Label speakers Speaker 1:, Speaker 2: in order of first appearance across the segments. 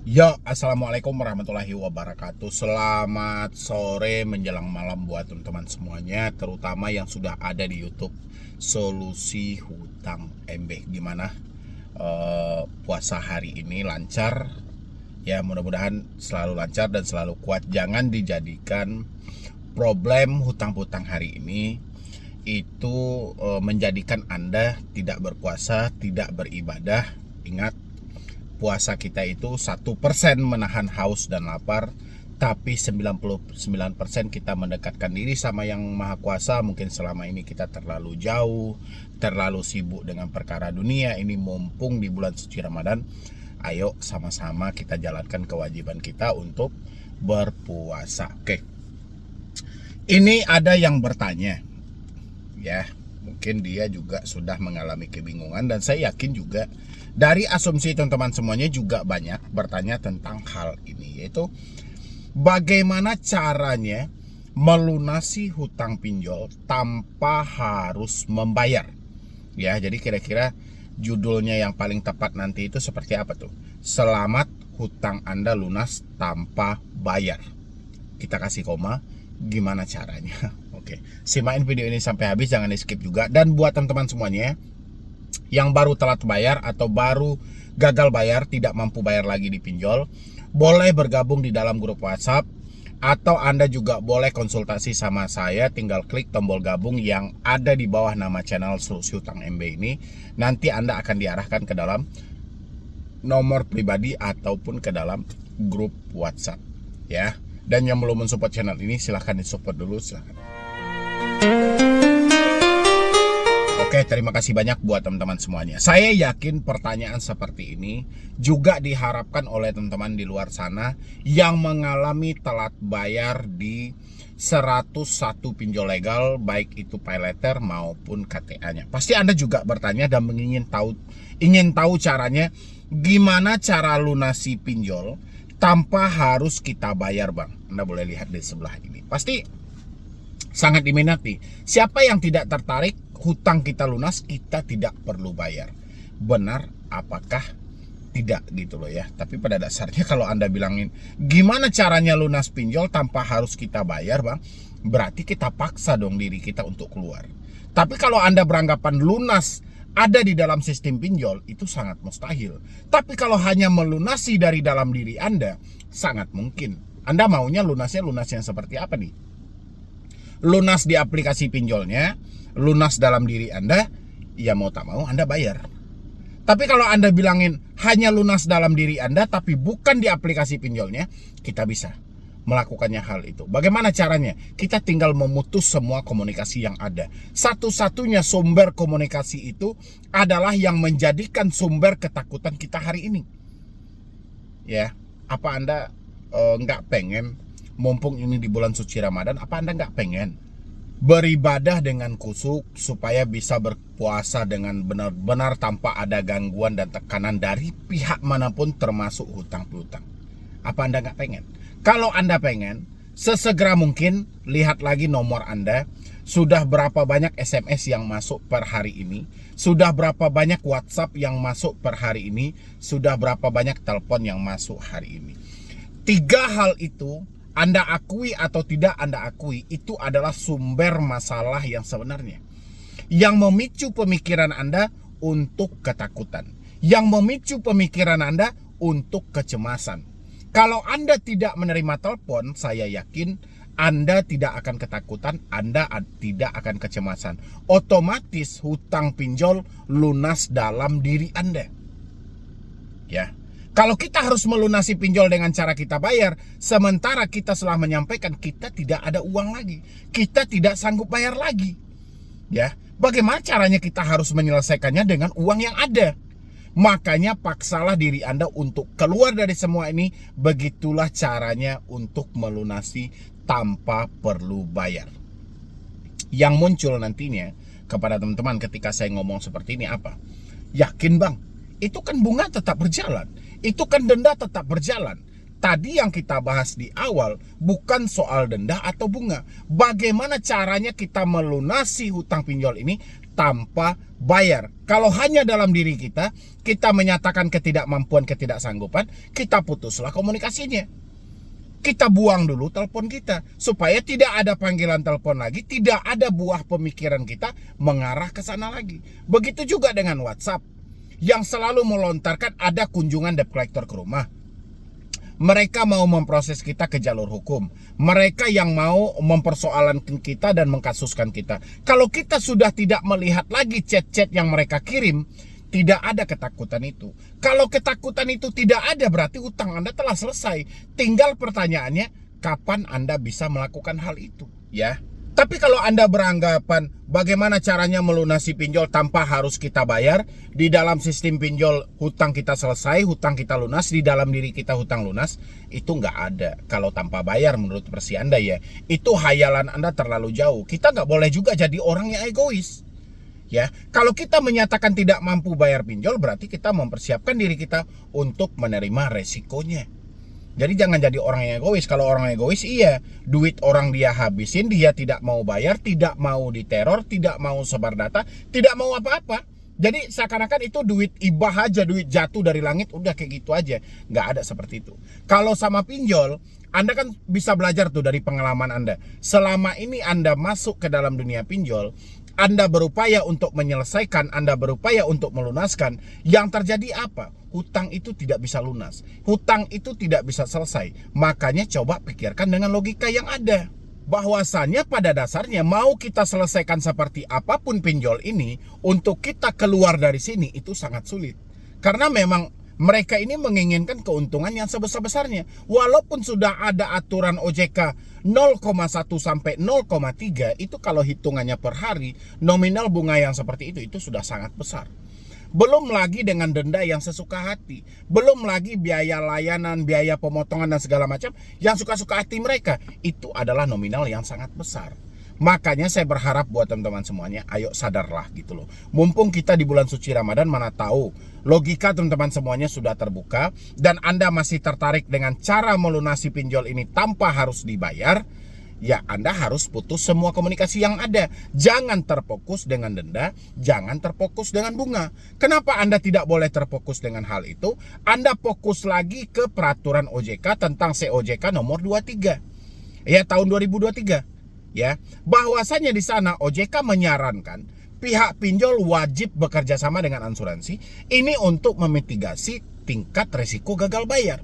Speaker 1: Ya, assalamualaikum warahmatullahi wabarakatuh. Selamat sore menjelang malam buat teman-teman semuanya, terutama yang sudah ada di YouTube Solusi Hutang MB. Gimana puasa hari ini lancar? Ya, mudah-mudahan selalu lancar dan selalu kuat. Jangan dijadikan problem hutang-hutang hari ini itu menjadikan Anda tidak berpuasa, tidak beribadah. Ingat, puasa kita itu 1% menahan haus dan lapar, tapi 99% kita mendekatkan diri sama Yang Maha Kuasa. Mungkin selama ini kita terlalu jauh, terlalu sibuk dengan perkara dunia. Ini mumpung di bulan suci Ramadan, ayo sama-sama kita jalankan kewajiban kita untuk berpuasa. Oke. Ini ada yang bertanya, ya, mungkin dia juga sudah mengalami kebingungan, dan saya yakin juga dari asumsi teman-teman semuanya juga banyak bertanya tentang hal ini, yaitu bagaimana caranya melunasi hutang pinjol tanpa harus membayar. Ya, jadi kira-kira judulnya yang paling tepat nanti itu seperti apa tuh? Selamat hutang Anda lunas tanpa bayar. Kita kasih koma, gimana caranya? Oke, simain video ini sampai habis, jangan di skip juga. Dan buat teman-teman semuanya yang baru telat bayar atau baru gagal bayar, tidak mampu bayar lagi di pinjol, boleh bergabung di dalam grup WhatsApp, atau Anda juga boleh konsultasi sama saya. Tinggal klik tombol gabung yang ada di bawah nama channel Solusi Hutang MB ini. Nanti Anda akan diarahkan ke dalam nomor pribadi ataupun ke dalam grup WhatsApp, ya. Dan yang belum mensupport channel ini, silahkan disupport dulu, silahkan. Oke, terima kasih banyak buat teman-teman semuanya. Saya yakin pertanyaan seperti ini juga diharapkan oleh teman-teman di luar sana yang mengalami telat bayar di 101 pinjol legal, baik itu pay letter maupun KTA-nya. Pasti Anda juga bertanya dan ingin tahu caranya, gimana cara lunasi pinjol tanpa harus kita bayar, Bang. Anda boleh lihat di sebelah ini. Pasti sangat diminati. Siapa yang tidak tertarik hutang kita lunas, kita tidak perlu bayar? Benar apakah tidak gitu loh ya. Tapi pada dasarnya kalau Anda bilangin gimana caranya lunas pinjol tanpa harus kita bayar, Bang, berarti kita paksa dong diri kita untuk keluar. Tapi kalau Anda beranggapan lunas ada di dalam sistem pinjol, itu sangat mustahil. Tapi kalau hanya melunasi dari dalam diri Anda, sangat mungkin. Anda maunya lunas yang seperti apa nih? Lunas di aplikasi pinjolnya, lunas dalam diri Anda, ya mau tak mau Anda bayar. Tapi kalau Anda bilangin hanya lunas dalam diri Anda tapi bukan di aplikasi pinjolnya, kita bisa melakukannya hal itu. Bagaimana caranya? Kita tinggal memutus semua komunikasi yang ada. Satu-satunya sumber komunikasi itu adalah yang menjadikan sumber ketakutan kita hari ini. Ya, apa Anda nggak pengen, mumpung ini di bulan suci Ramadan, apa Anda nggak pengen beribadah dengan kusuk supaya bisa berpuasa dengan benar-benar tanpa ada gangguan dan tekanan dari pihak manapun termasuk hutang piutang? Apa Anda nggak pengen? Kalau Anda pengen, sesegera mungkin lihat lagi nomor Anda. Sudah berapa banyak SMS yang masuk per hari ini? Sudah berapa banyak WhatsApp yang masuk per hari ini? Sudah berapa banyak telepon yang masuk hari ini? 3 hal itu, Anda akui atau tidak Anda akui, itu adalah sumber masalah yang sebenarnya, yang memicu pemikiran Anda untuk ketakutan, yang memicu pemikiran Anda untuk kecemasan. Kalau Anda tidak menerima telepon, saya yakin Anda tidak akan ketakutan, Anda tidak akan kecemasan. Otomatis hutang pinjol lunas dalam diri Anda. Ya. Kalau kita harus melunasi pinjol dengan cara kita bayar, sementara kita setelah menyampaikan kita tidak ada uang lagi, kita tidak sanggup bayar lagi, ya, bagaimana caranya kita harus menyelesaikannya dengan uang yang ada? Makanya paksalah diri Anda untuk keluar dari semua ini. Begitulah caranya untuk melunasi tanpa perlu bayar. Yang muncul nantinya kepada teman-teman ketika saya ngomong seperti ini apa? Yakin, Bang, itu kan bunga tetap berjalan, itu kan denda tetap berjalan. Tadi yang kita bahas di awal bukan soal denda atau bunga. Bagaimana caranya kita melunasi hutang pinjol ini tanpa bayar. Kalau hanya dalam diri kita menyatakan ketidakmampuan, ketidaksanggupan, kita putuslah komunikasinya. Kita buang dulu telepon kita, supaya tidak ada panggilan telepon lagi, tidak ada buah pemikiran kita mengarah ke sana lagi. Begitu juga dengan WhatsApp, yang selalu melontarkan ada kunjungan debt collector ke rumah. Mereka mau memproses kita ke jalur hukum. Mereka yang mau mempersoalkan kita dan mengkasuskan kita. Kalau kita sudah tidak melihat lagi chat-chat yang mereka kirim, tidak ada ketakutan itu. Kalau ketakutan itu tidak ada, berarti utang Anda telah selesai. Tinggal pertanyaannya, kapan Anda bisa melakukan hal itu, ya? Tapi kalau Anda beranggapan bagaimana caranya melunasi pinjol tanpa harus kita bayar, di dalam sistem pinjol hutang kita selesai, hutang kita lunas, di dalam diri kita hutang lunas, itu nggak ada kalau tanpa bayar menurut versi Anda, ya. Itu hayalan Anda terlalu jauh. Kita nggak boleh juga jadi orang yang egois, ya. Kalau kita menyatakan tidak mampu bayar pinjol, berarti kita mempersiapkan diri kita untuk menerima resikonya. Jadi jangan jadi orang yang egois. Kalau orang egois, iya, duit orang dia habisin, dia tidak mau bayar, tidak mau diteror, tidak mau sebar data, tidak mau apa-apa. Jadi seakan-akan itu duit ibah aja, duit jatuh dari langit, udah kayak gitu aja. Nggak ada seperti itu. Kalau sama pinjol, Anda kan bisa belajar tuh dari pengalaman Anda. Selama ini Anda masuk ke dalam dunia pinjol, Anda berupaya untuk menyelesaikan, Anda berupaya untuk melunaskan. Yang terjadi apa? Hutang itu tidak bisa lunas. Hutang itu tidak bisa selesai. Makanya coba pikirkan dengan logika yang ada. Bahwasannya pada dasarnya mau kita selesaikan seperti apapun pinjol ini, untuk kita keluar dari sini itu sangat sulit. Karena memang mereka ini menginginkan keuntungan yang sebesar-besarnya. Walaupun sudah ada aturan OJK 0,1 sampai 0,3, itu kalau hitungannya per hari, nominal bunga yang seperti itu sudah sangat besar. Belum lagi dengan denda yang sesuka hati. Belum lagi biaya layanan, biaya pemotongan dan segala macam yang suka-suka hati mereka. Itu adalah nominal yang sangat besar. Makanya saya berharap buat teman-teman semuanya, ayo sadarlah gitu loh. Mumpung kita di bulan suci Ramadan, mana tahu logika teman-teman semuanya sudah terbuka dan Anda masih tertarik dengan cara melunasi pinjol ini tanpa harus dibayar. Ya, Anda harus putus semua komunikasi yang ada. Jangan terfokus dengan denda, jangan terfokus dengan bunga. Kenapa Anda tidak boleh terfokus dengan hal itu? Anda fokus lagi ke peraturan OJK tentang COJK nomor 23. Ya, tahun 2023. Ya, bahwasanya di sana OJK menyarankan pihak pinjol wajib bekerja sama dengan asuransi ini untuk memitigasi tingkat resiko gagal bayar.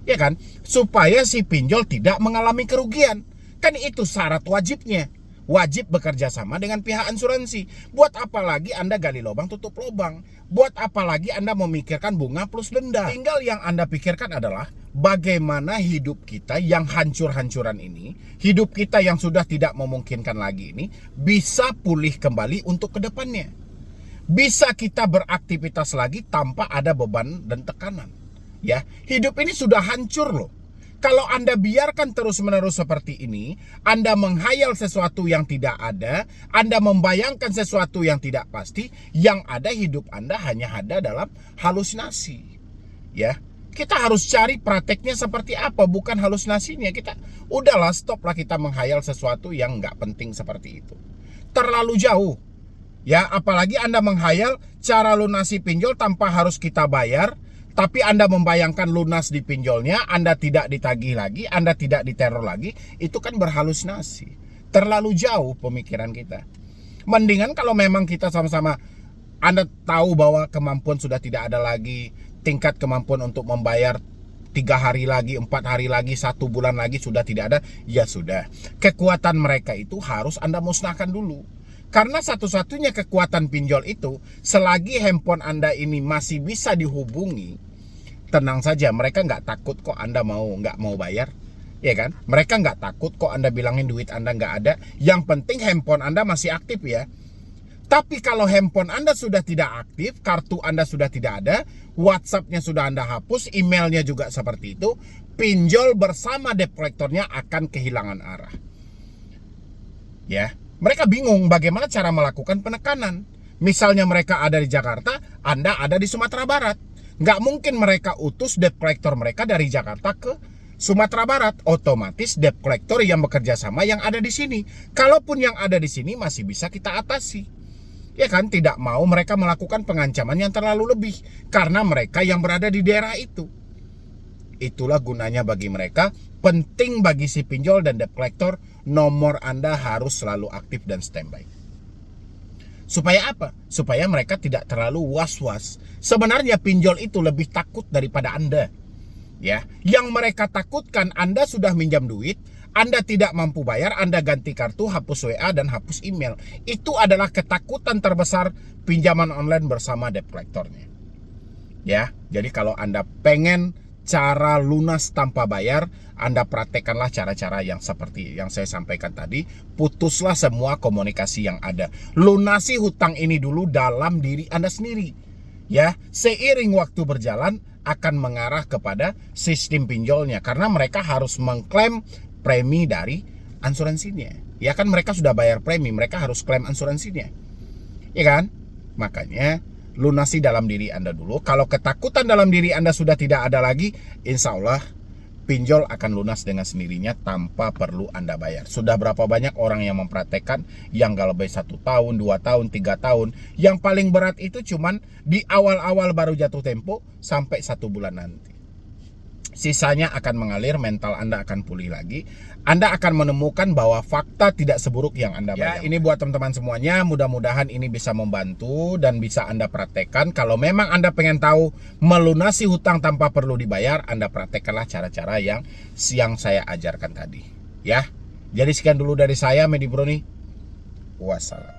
Speaker 1: Ya kan? Supaya si pinjol tidak mengalami kerugian. Kan itu syarat wajibnya. Wajib bekerja sama dengan pihak asuransi. Buat apa lagi Anda gali lubang tutup lubang? Buat apa lagi Anda memikirkan bunga plus denda? Tinggal yang Anda pikirkan adalah bagaimana hidup kita yang hancur-hancuran ini, hidup kita yang sudah tidak memungkinkan lagi ini, bisa pulih kembali untuk kedepannya. Bisa kita beraktivitas lagi tanpa ada beban dan tekanan. Ya, hidup ini sudah hancur loh. Kalau Anda biarkan terus-menerus seperti ini, Anda menghayal sesuatu yang tidak ada, Anda membayangkan sesuatu yang tidak pasti, yang ada hidup Anda hanya ada dalam halusinasi. Ya, kita harus cari prakteknya seperti apa, bukan halusinasinya. Udahlah, stoplah kita menghayal sesuatu yang nggak penting seperti itu. Terlalu jauh. Ya, apalagi Anda menghayal cara lunasi pinjol tanpa harus kita bayar. Tapi Anda membayangkan lunas di pinjolnya, Anda tidak ditagih lagi, Anda tidak diteror lagi, itu kan berhalusinasi. Terlalu jauh pemikiran kita. Mendingan kalau memang kita sama-sama, Anda tahu bahwa kemampuan sudah tidak ada lagi, tingkat kemampuan untuk membayar 3 hari lagi, 4 hari lagi, 1 bulan lagi sudah tidak ada, ya sudah. Kekuatan mereka itu harus Anda musnahkan dulu. Karena satu-satunya kekuatan pinjol itu, selagi handphone Anda ini masih bisa dihubungi, tenang saja, mereka nggak takut kok Anda nggak mau bayar, ya kan? Mereka nggak takut kok Anda bilangin duit Anda nggak ada. Yang penting handphone Anda masih aktif ya. Tapi kalau handphone Anda sudah tidak aktif, kartu Anda sudah tidak ada, WhatsApp-nya sudah Anda hapus, emailnya juga seperti itu, pinjol bersama debt collector-nya akan kehilangan arah. Ya. Mereka bingung bagaimana cara melakukan penekanan. Misalnya mereka ada di Jakarta, Anda ada di Sumatera Barat. Nggak mungkin mereka utus debt collector mereka dari Jakarta ke Sumatera Barat. Otomatis debt collector yang bekerja sama yang ada di sini. Kalaupun yang ada di sini masih bisa kita atasi. Ya kan, tidak mau mereka melakukan pengancaman yang terlalu lebih karena mereka yang berada di daerah itu. Itulah gunanya bagi mereka. Penting bagi si pinjol dan debt collector, nomor Anda harus selalu aktif dan standby. Supaya apa? Supaya mereka tidak terlalu was-was. Sebenarnya pinjol itu lebih takut daripada Anda. Ya, yang mereka takutkan Anda sudah minjam duit, Anda tidak mampu bayar, Anda ganti kartu, hapus WA dan hapus email. Itu adalah ketakutan terbesar pinjaman online bersama debt collectornya. Ya, jadi kalau Anda pengen cara lunas tanpa bayar, Anda praktekkanlah cara-cara yang seperti yang saya sampaikan tadi. Putuslah semua komunikasi yang ada. Lunasi hutang ini dulu dalam diri Anda sendiri. Ya, seiring waktu berjalan akan mengarah kepada sistem pinjolnya karena mereka harus mengklaim premi dari asuransinya. Ya kan, mereka sudah bayar premi, mereka harus klaim asuransinya. Ya kan? Makanya lunasi dalam diri Anda dulu. Kalau ketakutan dalam diri Anda sudah tidak ada lagi, insya Allah pinjol akan lunas dengan sendirinya tanpa perlu Anda bayar. Sudah berapa banyak orang yang mempraktekkan yang gak lebih 1 tahun, 2 tahun, 3 tahun. Yang paling berat itu cuman di awal-awal baru jatuh tempo sampai 1 bulan nanti. Sisanya akan mengalir, mental Anda akan pulih lagi. Anda akan menemukan bahwa fakta tidak seburuk yang Anda bayangkan. Ya, ini buat teman-teman semuanya, mudah-mudahan ini bisa membantu dan bisa Anda praktekkan. Kalau memang Anda pengen tahu melunasi hutang tanpa perlu dibayar, Anda praktekkanlah cara-cara yang saya ajarkan tadi. Ya, jadi sekian dulu dari saya, Medi Broni. Wassalam.